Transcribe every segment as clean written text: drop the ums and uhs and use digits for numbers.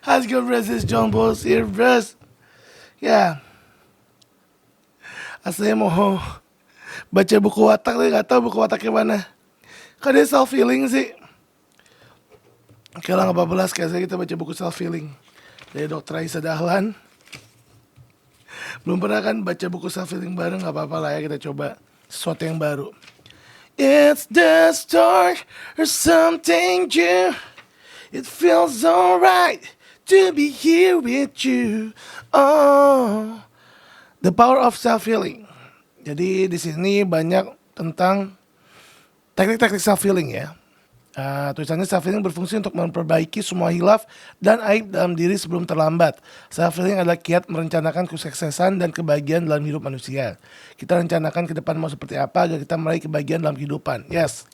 How's good, bros? It's John Balls here, bros. Ya, aslinya mau baca buku watak tapi nggak tahu buku wataknya mana. Kok dia self healing sih? Oke lah, nggak apa-apa lah. Sekali kita baca buku self healing dari Dr. Aisyah Dahlan. Belum pernah kan baca buku self healing bareng, nggak apa-apa lah ya, kita coba sesuatu yang baru. It's the start or something new. It feels alright to be here with you. Oh, the power of self healing. Jadi di sini banyak tentang teknik-teknik self healing ya. Tulisannya self healing berfungsi untuk memperbaiki semua hilaf dan aib dalam diri sebelum terlambat. Self healing adalah kiat merencanakan kesuksesan dan kebahagiaan dalam hidup manusia. Kita rencanakan ke depan mau seperti apa agar kita meraih kebahagiaan dalam kehidupan. Yes,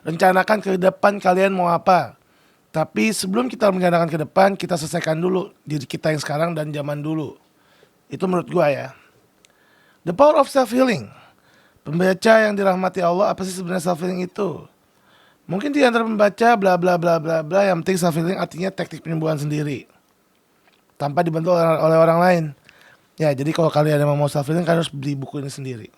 rencanakan ke depan kalian mau apa. Tapi sebelum kita merencanakan ke depan, kita selesaikan dulu diri kita yang sekarang dan zaman dulu. Itu menurut gua ya. The power of self healing. Pembaca yang dirahmati Allah, apa sih sebenarnya self healing itu? Mungkin di antara pembaca bla bla bla bla bla, yang penting self healing artinya teknik penyembuhan sendiri tanpa dibantu oleh orang lain. Ya, jadi kalau kalian emang mau self healing, kalian harus beli buku ini sendiri.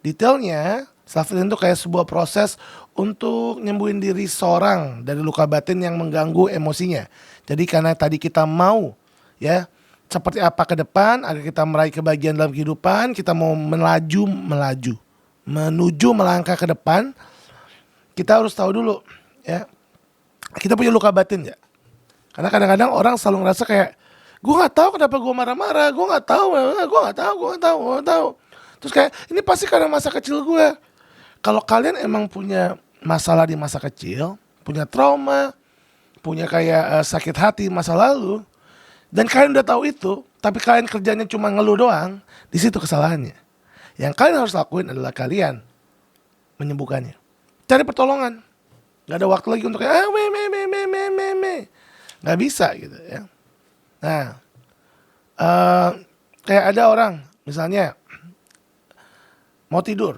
Detailnya, self healing itu kayak sebuah proses untuk nyembuhin diri seorang dari luka batin yang mengganggu emosinya. Jadi karena tadi kita mau ya seperti apa ke depan agar kita meraih kebahagiaan dalam kehidupan, kita mau menuju melangkah ke depan. Kita harus tahu dulu ya, kita punya luka batin ya. Karena kadang-kadang orang selalu ngerasa kayak, gue nggak tahu kenapa gue marah-marah, gue nggak tahu. Terus kayak, ini pasti karena masa kecil gue. Kalau kalian emang punya masalah di masa kecil, punya trauma, punya kayak sakit hati masa lalu, dan kalian udah tahu itu, tapi kalian kerjanya cuma ngeluh doang, di situ kesalahannya. Yang kalian harus lakuin adalah kalian menyembuhkannya. Cari pertolongan. Gak ada waktu lagi untuk kayak gak bisa gitu ya. Nah, kayak ada orang misalnya mau tidur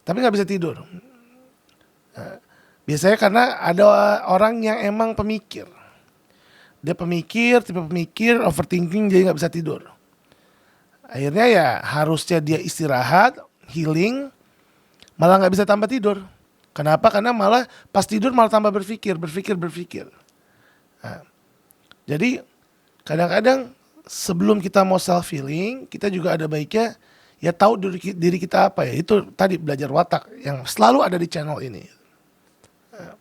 tapi gak bisa tidur. Biasanya karena ada orang yang emang pemikir. Dia tipe pemikir, overthinking, jadi gak bisa tidur. Akhirnya ya harusnya dia istirahat, healing, malah nggak bisa tambah tidur. Kenapa? Karena malah pas tidur malah tambah berpikir. Nah, jadi kadang-kadang sebelum kita mau self healing, kita juga ada baiknya ya tahu diri kita apa ya. Itu tadi belajar watak yang selalu ada di channel ini. Nah,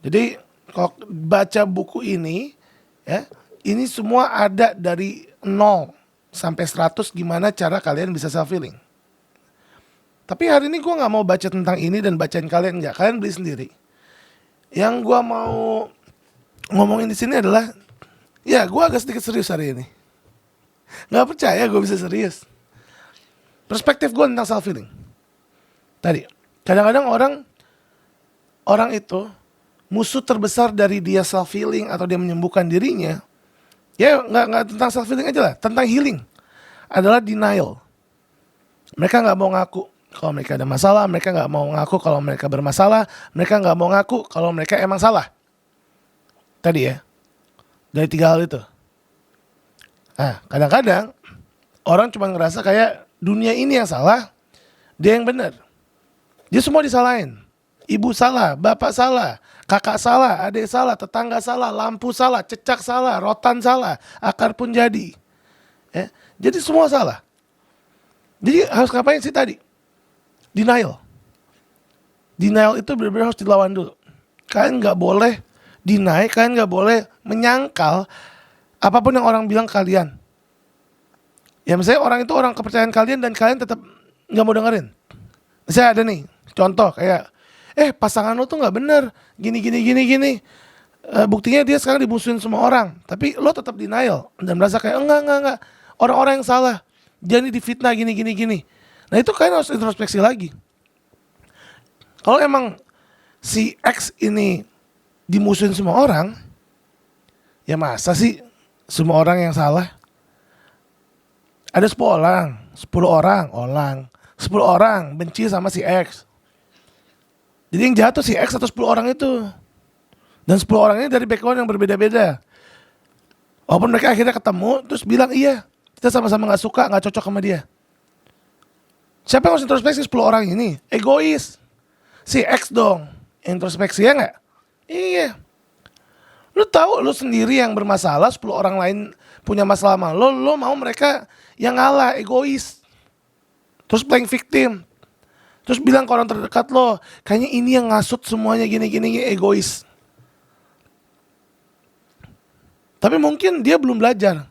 jadi kalau baca buku ini ya, ini semua ada dari 0 sampai 100 gimana cara kalian bisa self healing. Tapi hari ini gue gak mau baca tentang ini dan bacain kalian, enggak. Kalian beli sendiri. Yang gue mau ngomongin di sini adalah, ya gue agak sedikit serius hari ini. Gak percaya gue bisa serius. Perspektif gue tentang self healing. Tadi, kadang-kadang orang itu musuh terbesar dari dia self healing atau dia menyembuhkan dirinya, ya gak tentang self healing aja lah, tentang healing, adalah denial. Mereka gak mau ngaku kalau mereka ada masalah, mereka gak mau ngaku kalau mereka bermasalah, mereka gak mau ngaku kalau mereka emang salah. Tadi ya, dari 3 hal itu. Nah, kadang-kadang orang cuma ngerasa kayak dunia ini yang salah, dia yang benar. Dia semua disalahin. Ibu salah, bapak salah, kakak salah, adik salah, tetangga salah, lampu salah, cecak salah, rotan salah, akar pun jadi. Ya, jadi semua salah. Jadi harus ngapain sih tadi? Denial itu benar-benar harus dilawan dulu. Kalian gak boleh deny, kalian gak boleh menyangkal apapun yang orang bilang kalian. Ya misalnya orang itu orang kepercayaan kalian dan kalian tetap gak mau dengerin. Misalnya ada nih contoh kayak, pasangan lo tuh gak bener, gini. Buktinya dia sekarang dimusuhin semua orang, tapi lo tetap denial dan merasa kayak enggak, orang-orang yang salah, dia ini difitnah gini. Nah itu kalian harus introspeksi lagi. Kalau emang si X ini dimusuhin semua orang, ya masa sih semua orang yang salah? Ada 10 orang benci sama si X. Jadi yang jahat tuh si X atau 10 orang itu. Dan 10 orang ini dari background yang berbeda-beda. Walaupun mereka akhirnya ketemu, terus bilang iya, kita sama-sama gak suka, gak cocok sama dia. Siapa yang harus introspeksi 10 orang ini? Egois. Si X dong, introspeksi ya gak? Iya. Lu tahu lu sendiri yang bermasalah, 10 orang lain punya masalah sama lo mau mereka yang ngalah, egois. Terus playing victim. Terus bilang ke orang terdekat lo, kayaknya ini yang ngasut semuanya gini-gini, egois. Tapi mungkin dia belum belajar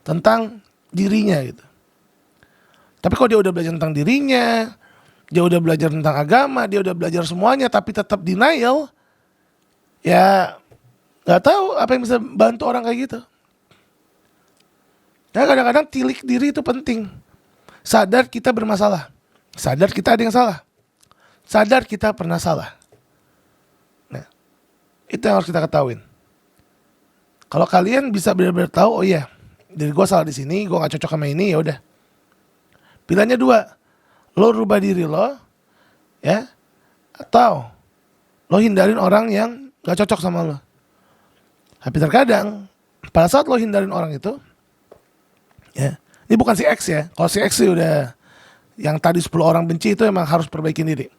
tentang dirinya gitu. Tapi kalau dia udah belajar tentang dirinya, dia udah belajar tentang agama, dia udah belajar semuanya, tapi tetap denial, ya gak tahu apa yang bisa bantu orang kayak gitu. Nah kadang-kadang tilik diri itu penting. Sadar kita bermasalah. Sadar kita ada yang salah. Sadar kita pernah salah. Nah, itu yang harus kita ketahuin. Kalau kalian bisa benar-benar tahu, oh iya, diri gue salah di sini, gue gak cocok sama ini, ya udah. Pilihannya dua, lo rubah diri lo, ya, atau lo hindarin orang yang gak cocok sama lo. Tapi terkadang pada saat lo hindarin orang itu, ya, ini bukan si X ya. Kalau si X sih udah yang tadi 10 orang benci itu emang harus perbaikin diri.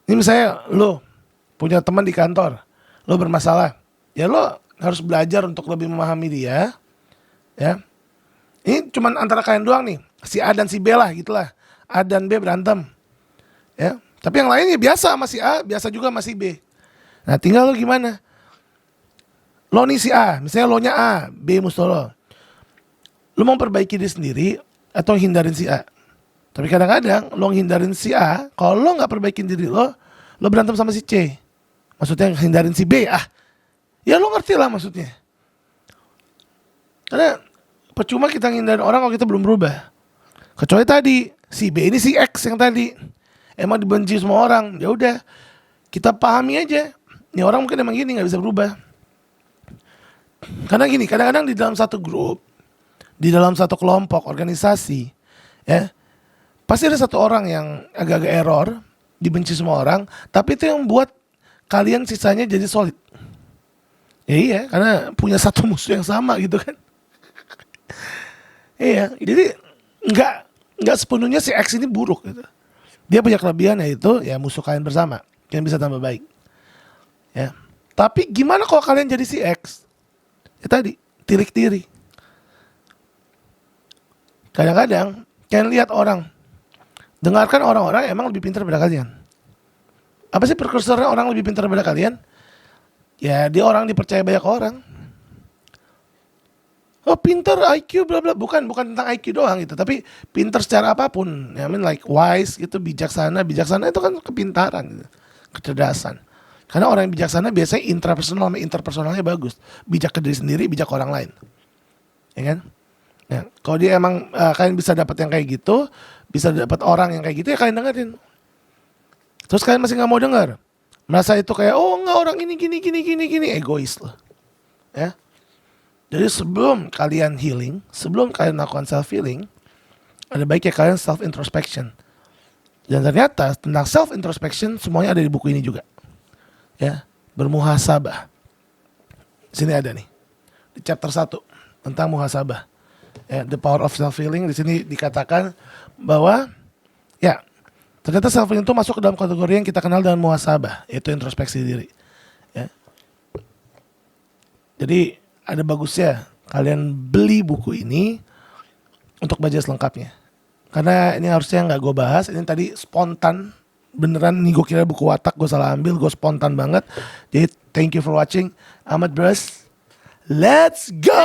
Ini misalnya lo punya teman di kantor, lo bermasalah, ya lo harus belajar untuk lebih memahami dia, ya. Ini cuman antara kalian doang nih, si A dan si B lah gitulah. A dan B berantem, ya. Tapi yang lainnya biasa sama si A, biasa juga sama si B. Nah tinggal lo gimana? Lo nih si A, misalnya lo nya A, B musuh lo. Lo mau perbaiki diri sendiri atau hindarin si A? Tapi kadang-kadang lo hindarin si A, kalau lo gak perbaikin diri lo berantem sama si C. Maksudnya hindarin si B, ya lo ngerti lah maksudnya. Karena percuma kita ngindarin orang kalau kita belum berubah. Kecuali tadi si B ini si X yang tadi emang dibenci semua orang, ya udah kita pahami aja. Ini orang mungkin emang gini, nggak bisa berubah. Karena gini, kadang-kadang di dalam satu grup, di dalam satu kelompok organisasi, ya pasti ada satu orang yang agak-agak error, dibenci semua orang, tapi itu yang buat kalian sisanya jadi solid. Ya iya, karena punya satu musuh yang sama gitu kan. Iya, jadi nggak sepenuhnya si X ini buruk gitu. Dia punya kelebihan, yaitu ya musuh kalian bersama, kalian bisa tambah baik. Ya, tapi gimana kalau kalian jadi si X? Ya tadi, tilik diri. Kadang-kadang kalian lihat orang, dengarkan orang-orang emang lebih pintar daripada kalian. Apa sih prekursornya orang lebih pintar daripada kalian? Ya dia orang dipercaya banyak orang. Oh pintar IQ bla bla, bukan tentang IQ doang gitu, tapi pintar secara apapun. I mean like wise gitu, bijaksana itu kan kepintaran gitu, kecerdasan. Karena orang yang bijaksana biasanya intrapersonal sama interpersonalnya bagus, bijak ke diri sendiri, bijak ke orang lain, ya kan? Ya, kalau dia emang kalian bisa dapat yang kayak gitu, bisa dapat orang yang kayak gitu, ya kalian dengerin. Terus kalian masih nggak mau dengar, merasa itu kayak oh enggak orang ini gini, egois loh, ya. Jadi sebelum kalian healing, sebelum kalian melakukan self healing, ada baiknya kalian self introspection. Dan ternyata tentang self introspection semuanya ada di buku ini juga, ya, bermuhasabah. Sini ada nih di chapter 1 tentang muhasabah, ya, the power of self healing. Di sini dikatakan bahwa ya ternyata self healing itu masuk ke dalam kategori yang kita kenal dengan muhasabah, yaitu introspeksi diri, ya. Jadi ada bagusnya kalian beli buku ini untuk baca selengkapnya. Karena ini harusnya nggak gue bahas, ini tadi spontan, beneran nih gue kira buku watak, gue salah ambil, gue spontan banget. Jadi thank you for watching. Ahmad Bros, let's go!